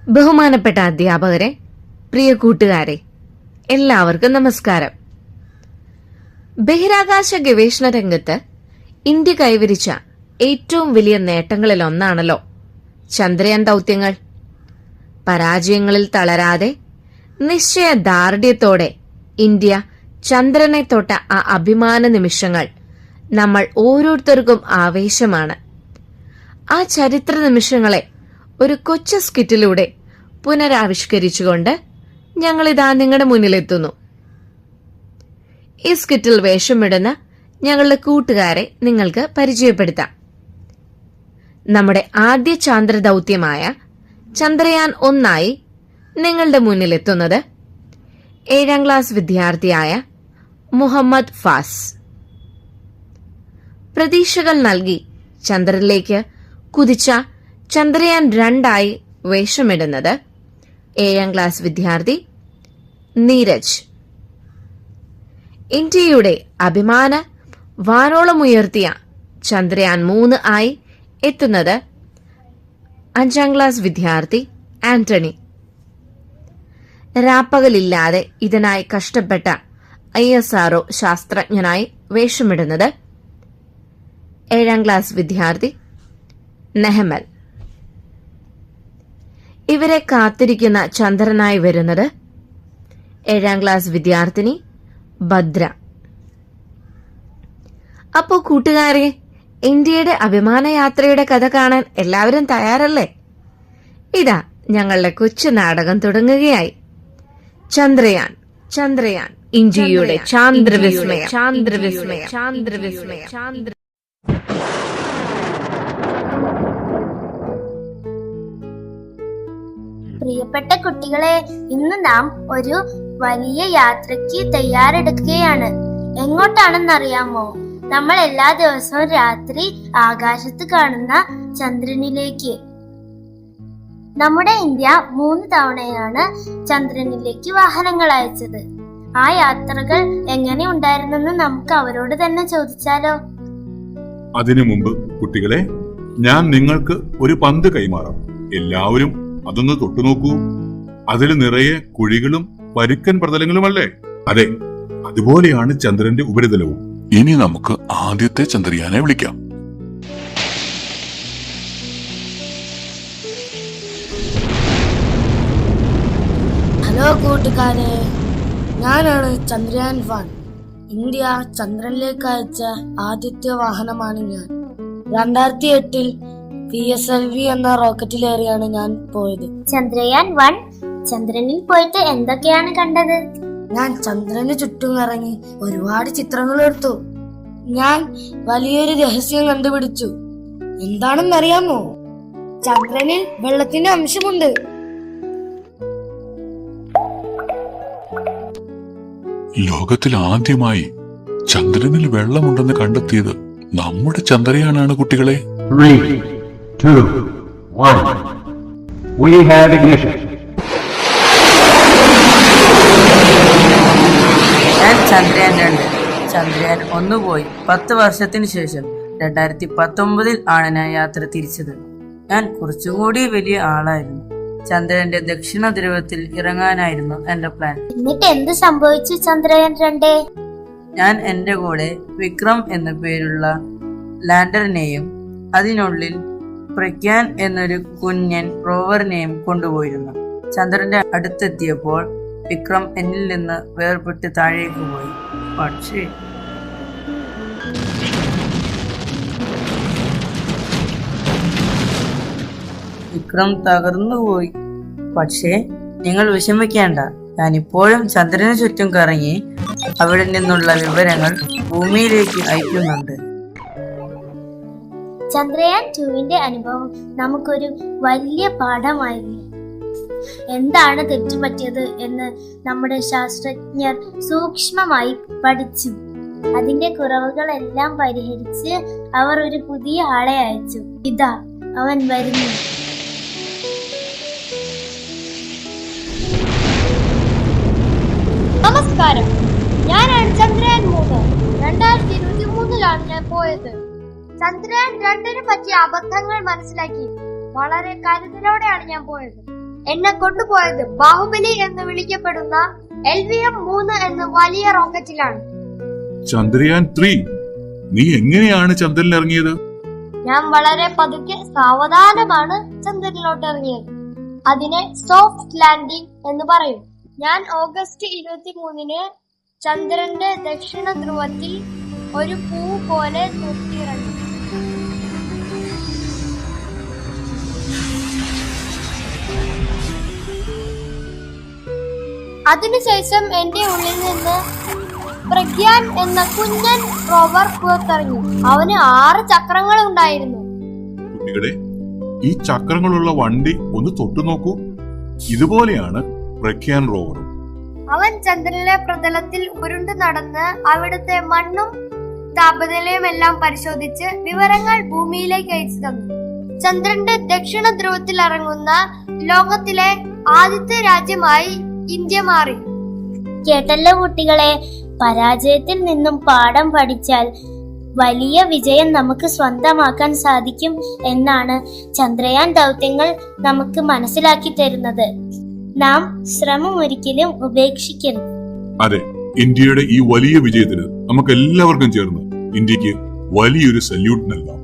ബഹുമാനപ്പെട്ട അധ്യാപകരെ, പ്രിയ കൂട്ടുകാരെ, എല്ലാവർക്കും നമസ്കാരം. ബഹിരാകാശ ഗവേഷണ രംഗത്ത് ഇന്ത്യ കൈവരിച്ച ഏറ്റവും വലിയ നേട്ടങ്ങളിലൊന്നാണല്ലോ ചന്ദ്രയാൻ ദൗത്യങ്ങൾ. പരാജയങ്ങളിൽ തളരാതെ നിശ്ചയദാർഢ്യത്തോടെ ഇന്ത്യ ചന്ദ്രനെ തൊട്ട ആ അഭിമാന നിമിഷങ്ങൾ നമ്മൾ ഓരോരുത്തർക്കും ആവേശമാണ്. ആ ചരിത്ര നിമിഷങ്ങളെ ഒരു കൊച്ചു സ്കിറ്റിലൂടെ പുനരാവിഷ്കരിച്ചുകൊണ്ട് ഞങ്ങളിതാ നിങ്ങളുടെ മുന്നിലെത്തുന്നു. ഈ സ്കിറ്റിൽ വേഷമിടുന്ന ഞങ്ങളുടെ കൂട്ടുകാരെ നിങ്ങൾക്ക് പരിചയപ്പെടുത്താം. നമ്മുടെ ആദ്യ ചാന്ദ്ര ദൗത്യമായ ചന്ദ്രയാൻ 1 നിങ്ങളുടെ മുന്നിലെത്തുന്നത് 7ാം ക്ലാസ് വിദ്യാർത്ഥിയായ മുഹമ്മദ് ഫാസ്. പ്രതീക്ഷകൾ നൽകി ചന്ദ്രനിലേക്ക് കുതിച്ച ചന്ദ്രയാൻ 2 വേഷമിടുന്നത് 7ാം ക്ലാസ് വിദ്യാർത്ഥി നീരജ്. ഇന്ത്യയുടെ അഭിമാന വാനോളമുയർത്തിയ ചന്ദ്രയാൻ 3 എത്തുന്നത് 5ാം ക്ലാസ് വിദ്യാർത്ഥി ആന്റണി. രാപ്പകലില്ലാതെ ഇതിനായി കഷ്ടപ്പെട്ട ISRO ശാസ്ത്രജ്ഞനായി വേഷമിടുന്നത് 7ാം ക്ലാസ് വിദ്യാർത്ഥി നെഹമൽ. ഇവരെ കാത്തിരിക്കുന്ന ചന്ദ്രനായി വരുന്നത് 7ാം ക്ലാസ് വിദ്യാർത്ഥിനി ഭദ്ര. അപ്പോ കൂട്ടുകാരെ, ഇന്ത്യയുടെ അഭിമാന യാത്രയുടെ കഥ കാണാൻ എല്ലാവരും തയ്യാറല്ലേ? ഇതാ ഞങ്ങളുടെ കൊച്ചു നാടകം തുടങ്ങുകയായി. ചന്ദ്രയാൻ, ചന്ദ്രയാൻ, ഇന്ത്യയുടെ ചാന്ദ്രവിസ്മയം, ചാന്ദ്രവിസ്മയം, ചാന്ദ്രവിസ്മയം, ചാന്ദ്ര. പ്രിയപ്പെട്ട കുട്ടികളെ, ഇന്ന് നാം ഒരു വലിയ യാത്രയ്ക്ക് തയ്യാറെടുക്കുകയാണ്. എങ്ങോട്ടാണെന്നറിയാമോ? നമ്മൾ എല്ലാ ദിവസവും രാത്രി ആകാശത്ത് കാണുന്ന ചന്ദ്രനിലേക്ക്. നമ്മുടെ ഇന്ത്യ 3 തവണയാണ് ചന്ദ്രനിലേക്ക് വാഹനങ്ങൾ അയച്ചത്. ആ യാത്രകൾ എങ്ങനെ ഉണ്ടായിരുന്നെന്ന് നമുക്ക് അവരോട് തന്നെ ചോദിച്ചാലോ? അതിനു മുമ്പ് കുട്ടികളെ, ഞാൻ നിങ്ങൾക്ക് ഒരു പന്ത് കൈമാറാം. എല്ലാവരും അതൊന്ന് തൊട്ടുനോക്കൂ. അതിൽ നിറയെ കുഴികളും പരുക്കൻ പ്രതലങ്ങളുമല്ലേ? അതെ, അതുപോലെയാണ് ചന്ദ്രന്റെ ഉപരിതലവും. ഇനി നമുക്ക് ആദ്യത്തെ ചന്ദ്രയാനെ വിളിക്കാം. ഹലോ കൂട്ടുകാരെ, ഞാനാണ് ചന്ദ്രയാൻ 1. ഇന്ത്യ ചന്ദ്രനിലേക്ക് അയച്ച ആദ്യത്തെ വാഹനമാണ് ഞാൻ. 2008 PSLV എന്ന റോക്കറ്റിലേറിയാണ് ഞാൻ പോയത്. ചന്ദ്രയാൻ 1 ചന്ദ്രനിൽ പോയിട്ട് എന്തൊക്കെയാണ് കണ്ടത്? ഞാൻ ചന്ദ്രന് ചുറ്റും ഇറങ്ങി ഒരുപാട് ചിത്രങ്ങൾ എടുത്തു. ഞാൻ വലിയൊരു രഹസ്യം കണ്ടുപിടിച്ചു. എന്താണെന്നറിയാമോ? ചന്ദ്രനിൽ വെള്ളത്തിന്റെ അംശമുണ്ട്. ലോകത്തിൽ ആദ്യമായി ചന്ദ്രനിൽ വെള്ളമുണ്ടെന്ന് കണ്ടെത്തിയത് നമ്മുടെ ചന്ദ്രയാനാണ് കുട്ടികളെ. 3, 2, 1. We have ignition. ഞാൻ ചന്ദ്രയാൻ 2. ചന്ദ്രയാൻ 1 പോയി 10 വർഷത്തിന് ശേഷം 2019 ആണ് ഞാൻ യാത്ര തിരിച്ചത്. ഞാൻ കുറച്ചുകൂടി വലിയ ആളായിരുന്നു. ചന്ദ്രന്റെ ദക്ഷിണ ധ്രുവത്തിൽ ഇറങ്ങാനായിരുന്നു എന്റെ പ്ലാൻ. എന്നിട്ട് എന്ത് സംഭവിച്ചു ചന്ദ്രയാൻ 2? ഞാൻ എന്റെ കൂടെ വിക്രം എന്ന പേരുള്ള ലാൻഡറിനെയും അതിനുള്ളിൽ പ്രഗ്യാൻ എന്നൊരു കുഞ്ഞൻ റോവറിനെയും കൊണ്ടുപോയിരുന്നു. ചന്ദ്രന്റെ അടുത്തെത്തിയപ്പോൾ വിക്രം എന്നിൽ നിന്ന് വേർപെട്ട് താഴേക്ക് പോയി. പക്ഷേ വിക്രം തകർന്നുപോയി. പക്ഷേ നിങ്ങൾ വിഷമിക്കേണ്ട, ഞാൻ ഇപ്പോഴും ചന്ദ്രന് ചുറ്റും കറങ്ങി അവിടെ നിന്നുള്ള വിവരങ്ങൾ ഭൂമിയിലേക്ക് അയക്കുന്നുണ്ട്. ചന്ദ്രയാൻ 2ന്റെ അനുഭവം നമുക്കൊരു വലിയ പാഠമായിരുന്നു. എന്താണ് തെറ്റുപറ്റിയത് എന്ന് നമ്മുടെ ശാസ്ത്രജ്ഞർ സൂക്ഷ്മമായി പഠിച്ചു. അതിന്റെ കുറവുകളെല്ലാം പരിഹരിച്ച് അവർ ഒരു പുതിയ ആളെ അയച്ചു. ഇതാ അവൻ വരുന്നു. നമസ്കാരം, ഞാനാണ് ചന്ദ്രയാൻ 3. 2023 ഞാൻ പോയത്. ചന്ദ്രയാൻ 2 പറ്റിയ അബദ്ധങ്ങൾ മനസ്സിലാക്കി വളരെ കരുതലോടെയാണ് ഞാൻ പോയത്. എന്നെ കൊണ്ടുപോയത് ബാഹുബലി എന്ന് വിളിക്കപ്പെടുന്ന LVM-3 എന്ന വലിയ റോക്കറ്റിലാണ്. ചന്ദ്രയാൻ 3 നീ എങ്ങനെയാണ് ചന്ദ്രനിൽ ഇറങ്ങിയത്? ഞാൻ വളരെ പതുക്കെ സാവധാനമാണ് ചന്ദ്രനിലോട്ട് ഇറങ്ങിയത്. അതിനെ സോഫ്റ്റ് ലാൻഡിംഗ് എന്ന് പറയും. ഞാൻ ഓഗസ്റ്റ് 23-ന് ചന്ദ്രന്റെ ദക്ഷിണ ധ്രുവത്തിൽ ഒരു പൂ പോലെ തൊട്ടിയിറങ്ങി. അതിനുശേഷം എന്റെ ഉള്ളിൽ നിന്ന് പ്രഗ്യാൻ എന്ന കുഞ്ഞൻ റോവർ പുറത്തിറങ്ങി. അവന് 6 ചക്രങ്ങൾ ഉണ്ടായിരുന്നു. കുട്ടികളെ, ഈ ചക്രങ്ങളുള്ള വണ്ടി ഒന്ന് തൊട്ടു നോക്കൂ. ഇതുപോലെയാണ് പ്രഗ്യാൻ റോവറും. അവൻ ചന്ദ്രനിലെ പ്രതലത്തിൽ ഉരുണ്ടു നടന്ന് അവിടുത്തെ മണ്ണും താപനിലയും എല്ലാം പരിശോധിച്ച് വിവരങ്ങൾ ഭൂമിയിലേക്ക് അയച്ചു തന്നു. ചന്ദ്രന്റെ ദക്ഷിണ ധ്രുവത്തിൽ ഇറങ്ങുന്ന ലോകത്തിലെ ആദ്യത്തെ രാജ്യമായി ഇന്ത്യ മാറി. കേട്ടല്ലോ കുട്ടികളെ, പരാജയത്തിൽ നിന്നും പാഠം പഠിച്ചാൽ വലിയ വിജയം നമുക്ക് സ്വന്തമാക്കാൻ സാധിക്കും എന്നാണ് ചന്ദ്രയാൻ ദൗത്യങ്ങൾ നമുക്ക് മനസ്സിലാക്കി തരുന്നത്. നാം ശ്രമം ഒരിക്കലും ഉപേക്ഷിക്കരുത്. അതെ, ഇന്ത്യയുടെ ഈ വലിയ വിജയത്തിന് നമുക്ക് എല്ലാവർക്കും ചേർന്ന് ഇന്ത്യക്ക് വലിയൊരു സല്യൂട്ട് നൽകാം.